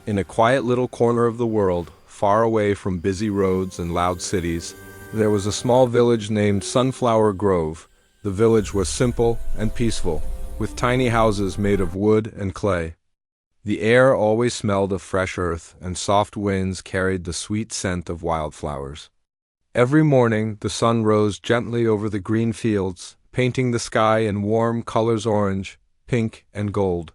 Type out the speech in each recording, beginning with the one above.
In a quiet little corner of the world, far away from busy roads and loud cities, there was a small village named Sunflower Grove. The village was simple and peaceful, with tiny houses made of wood and clay. The air always smelled of fresh earth, and soft winds carried the sweet scent of wildflowers. Every morning, the sun rose gently over the green fields, painting the sky in warm colors: orange, pink, and gold.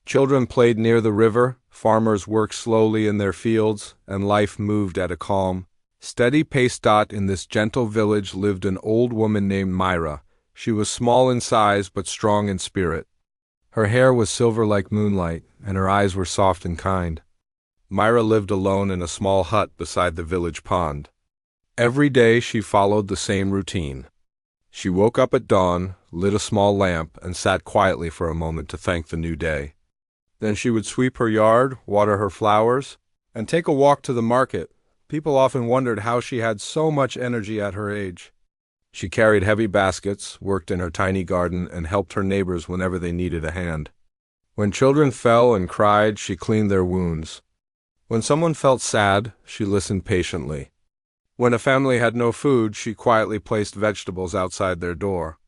Children played near the river, farmers worked slowly in their fields, and life moved at a calm, steady pace. In this gentle village lived an old woman named Myra. She was small in size but strong in spirit. Her hair was silver like moonlight, and her eyes were soft and kind. Myra lived alone in a small hut beside the village pond. Every day she followed the same routine. She woke up at dawn, lit a small lamp, and sat quietly for a moment to thank the new day. Then she would sweep her yard, water her flowers, and take a walk to the market. People often wondered how she had so much energy at her age. She carried heavy baskets, worked in her tiny garden, and helped her neighbors whenever they needed a hand. When children fell and cried, she cleaned their wounds. When someone felt sad, she listened patiently. When a family had no food, she quietly placed vegetables outside their door.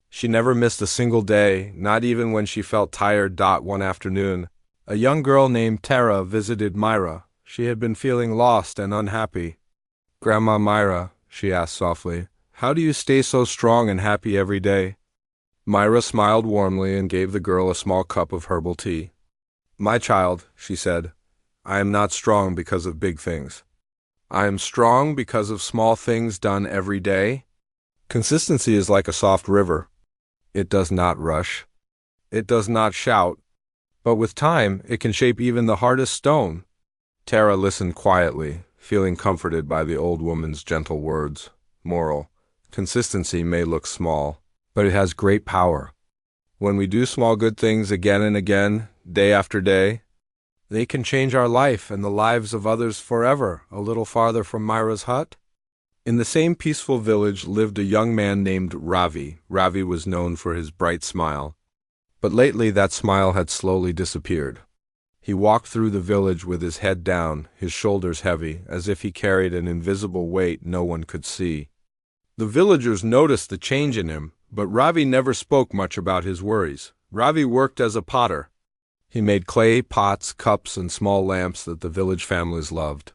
She never missed a single day, not even when she felt tired. One afternoon, a young girl named Tara visited Myra. She had been feeling lost and unhappy. "Grandma Myra," she asked softly, "how do you stay so strong and happy every day?" Myra smiled warmly and gave the girl a small cup of herbal tea. "My child," she said, "I am not strong because of big things. I am strong because of small things done every day. Consistency is like a soft river. It does not rush. It does not shout. But with time, it can shape even the hardest stone." Tara listened quietly, feeling comforted by the old woman's gentle words. Moral: consistency may look small, but it has great power. When we do small good things again and again, day after day, they can change our life and the lives of others forever. A little farther from Myra's hut, in the same peaceful village, lived a young man named Ravi. Ravi was known for his bright smile, but lately that smile had slowly disappeared. He walked through the village with his head down, his shoulders heavy, as if he carried an invisible weight no one could see. The villagers noticed the change in him, but Ravi never spoke much about his worries. Ravi worked as a potter. He made clay pots, cups, and small lamps that the village families loved.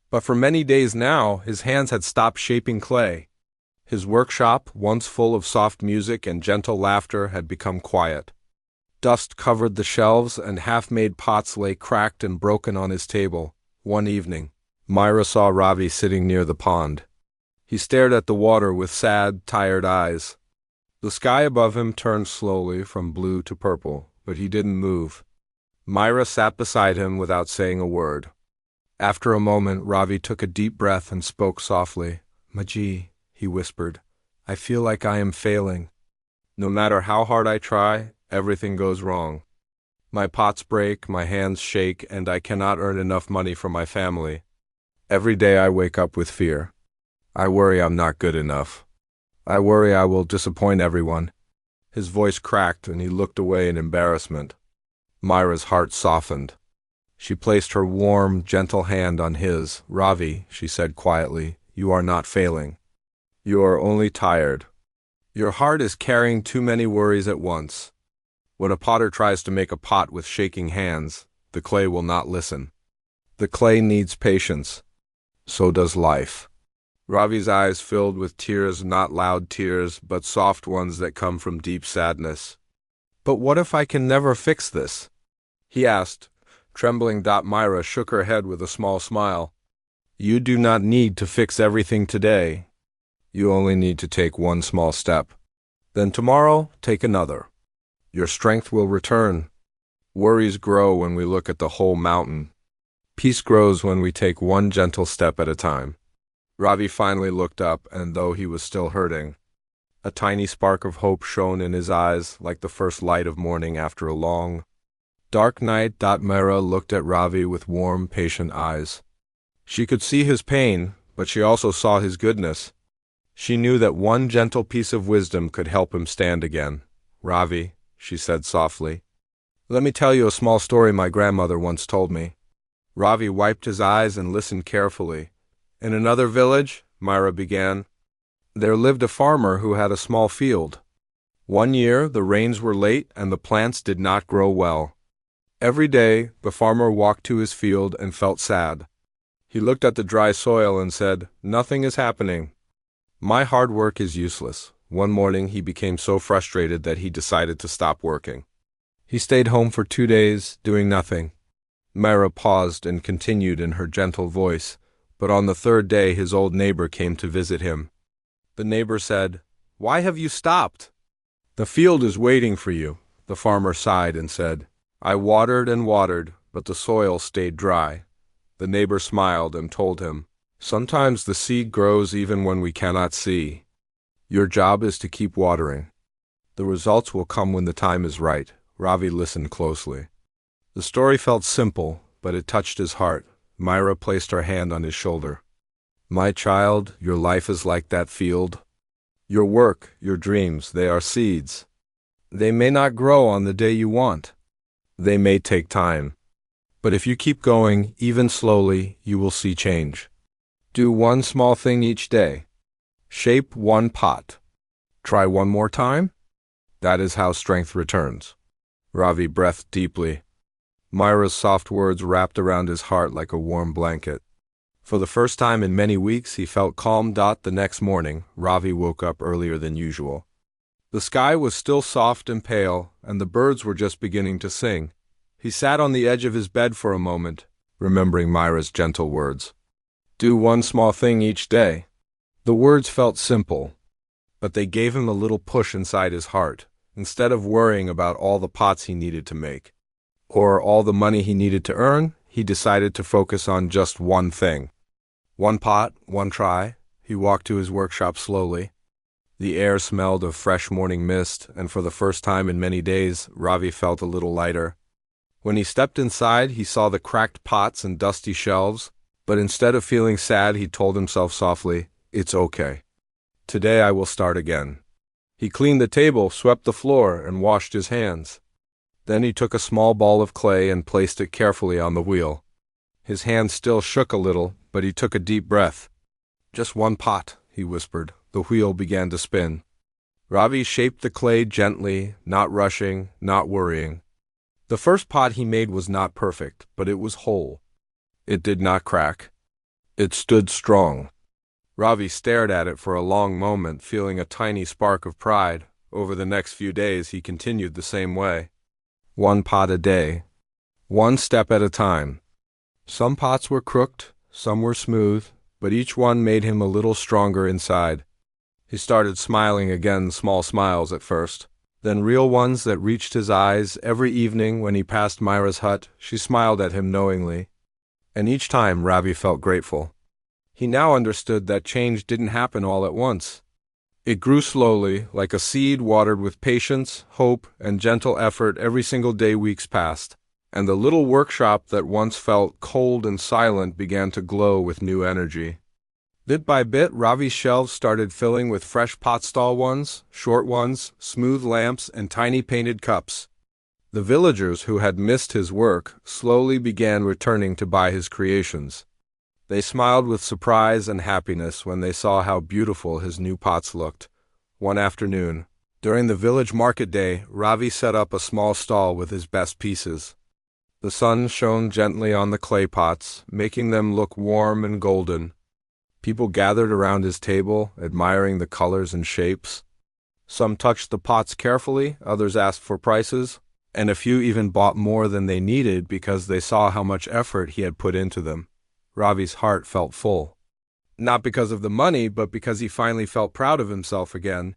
But for many days now, his hands had stopped shaping clay. His workshop, once full of soft music and gentle laughter, had become quiet. Dust covered the shelves, and half-made pots lay cracked and broken on his table. One evening, Myra saw Ravi sitting near the pond. He stared at the water with sad, tired eyes. The sky above him turned slowly from blue to purple, but he didn't move. Myra sat beside him without saying a word. After a moment, Ravi took a deep breath and spoke softly. "Maji," he whispered, "I feel like I am failing. No matter how hard I try, everything goes wrong. My pots break, my hands shake, and I cannot earn enough money for my family. Every day I wake up with fear. I worry I'm not good enough. I worry I will disappoint everyone." His voice cracked, and he looked away in embarrassment. Myra's heart softened. She placed her warm, gentle hand on his. "Ravi," she said quietly, "you are not failing. You are only tired. Your heart is carrying too many worries at once. When a potter tries to make a pot with shaking hands, the clay will not listen. The clay needs patience. So does life." Ravi's eyes filled with tears, not loud tears, but soft ones that come from deep sadness. "But what if I can never fix this?" he asked, trembling. Myra shook her head with a small smile. "You do not need to fix everything today. You only need to take one small step. Then tomorrow, take another. Your strength will return. Worries grow when we look at the whole mountain. Peace grows when we take one gentle step at a time." Ravi finally looked up, and though he was still hurting, a tiny spark of hope shone in his eyes, like the first light of morning after a long, dark night. Myra looked at Ravi with warm, patient eyes. She could see his pain, but she also saw his goodness. She knew that one gentle piece of wisdom could help him stand again. "Ravi," she said softly, "let me tell you a small story my grandmother once told me. Ravi wiped his eyes and listened carefully. In another village, Myra began, there lived a farmer who had a small field. One year, the rains were late and the plants did not grow well. Every day, the farmer walked to his field and felt sad. He looked at the dry soil and said, "Nothing is happening. My hard work is useless." One morning, he became so frustrated that he decided to stop working. He stayed home for 2 days, doing nothing. Myra paused and continued in her gentle voice, but on the third day his old neighbor came to visit him. The neighbor said, "Why have you stopped?" "The field is waiting for you," the farmer sighed and said. "I watered and watered, but the soil stayed dry." The neighbor smiled and told him, "Sometimes the seed grows even when we cannot see. Your job is to keep watering. The results will come when the time is right." Ravi listened closely. The story felt simple, but it touched his heart. Myra placed her hand on his shoulder. "My child, your life is like that field. Your work, your dreams, they are seeds. They may not grow on the day you want. They may take time. But if you keep going, even slowly, you will see change. Do one small thing each day. Shape one pot. Try one more time. That is how strength returns." Ravi breathed deeply. Myra's soft words wrapped around his heart like a warm blanket. For the first time in many weeks, he felt calm. The next morning, Ravi woke up earlier than usual. The sky was still soft and pale, and the birds were just beginning to sing. He sat on the edge of his bed for a moment, remembering Myra's gentle words. Do one small thing each day. The words felt simple, but they gave him a little push inside his heart. Instead of worrying about all the pots he needed to make, or all the money he needed to earn, he decided to focus on just one thing. One pot, one try. He walked to his workshop slowly. The air smelled of fresh morning mist, and for the first time in many days, Ravi felt a little lighter. When he stepped inside, he saw the cracked pots and dusty shelves, but instead of feeling sad, he told himself softly, "It's okay. Today I will start again." He cleaned the table, swept the floor, and washed his hands. Then he took a small ball of clay and placed it carefully on the wheel. His hand still shook a little, but he took a deep breath. "Just one pot," he whispered. The wheel began to spin. Ravi shaped the clay gently, not rushing, not worrying. The first pot he made was not perfect, but it was whole. It did not crack. It stood strong. Ravi stared at it for a long moment, feeling a tiny spark of pride. Over the next few days, he continued the same way. One pot a day. One step at a time. Some pots were crooked, some were smooth, but each one made him a little stronger inside. He started smiling again, small smiles at first, then real ones that reached his eyes. Every evening when he passed Myra's hut, she smiled at him knowingly. And each time Ravi felt grateful. He now understood that change didn't happen all at once. It grew slowly, like a seed watered with patience, hope, and gentle effort. Every single day weeks passed, and the little workshop that once felt cold and silent began to glow with new energy. Bit by bit, Ravi's shelves started filling with fresh pots, tall ones, short ones, smooth lamps, and tiny painted cups. The villagers who had missed his work slowly began returning to buy his creations. They smiled with surprise and happiness when they saw how beautiful his new pots looked. One afternoon, during the village market day, Ravi set up a small stall with his best pieces. The sun shone gently on the clay pots, making them look warm and golden. People gathered around his table, admiring the colors and shapes. Some touched the pots carefully, others asked for prices, and a few even bought more than they needed because they saw how much effort he had put into them. Ravi's heart felt full. Not because of the money, but because he finally felt proud of himself again.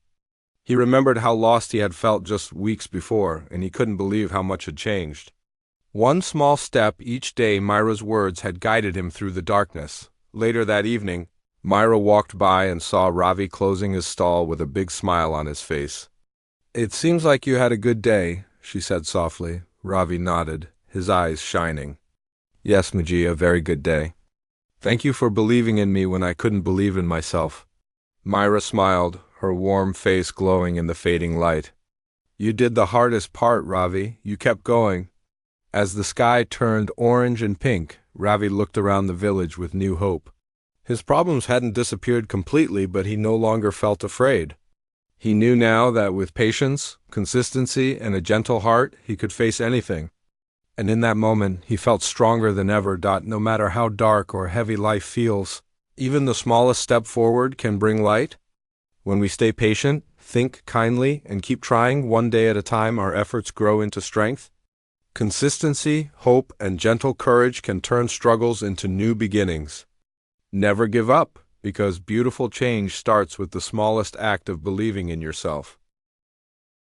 He remembered how lost he had felt just weeks before, and he couldn't believe how much had changed. One small step each day. Myra's words had guided him through the darkness. Later that evening, Myra walked by and saw Ravi closing his stall with a big smile on his face. "It seems like you had a good day," she said softly. Ravi nodded, his eyes shining. "Yes, Maji, a very good day. Thank you for believing in me when I couldn't believe in myself." Myra smiled, her warm face glowing in the fading light. "You did the hardest part, Ravi. You kept going. As the sky turned orange and pink, Ravi looked around the village with new hope. His problems hadn't disappeared completely, but he no longer felt afraid. He knew now that with patience, consistency, and a gentle heart, he could face anything. And in that moment, he felt stronger than ever. No matter how dark or heavy life feels, even the smallest step forward can bring light. When we stay patient, think kindly, and keep trying one day at a time, our efforts grow into strength. Consistency, hope, and gentle courage can turn struggles into new beginnings. Never give up, because beautiful change starts with the smallest act of believing in yourself.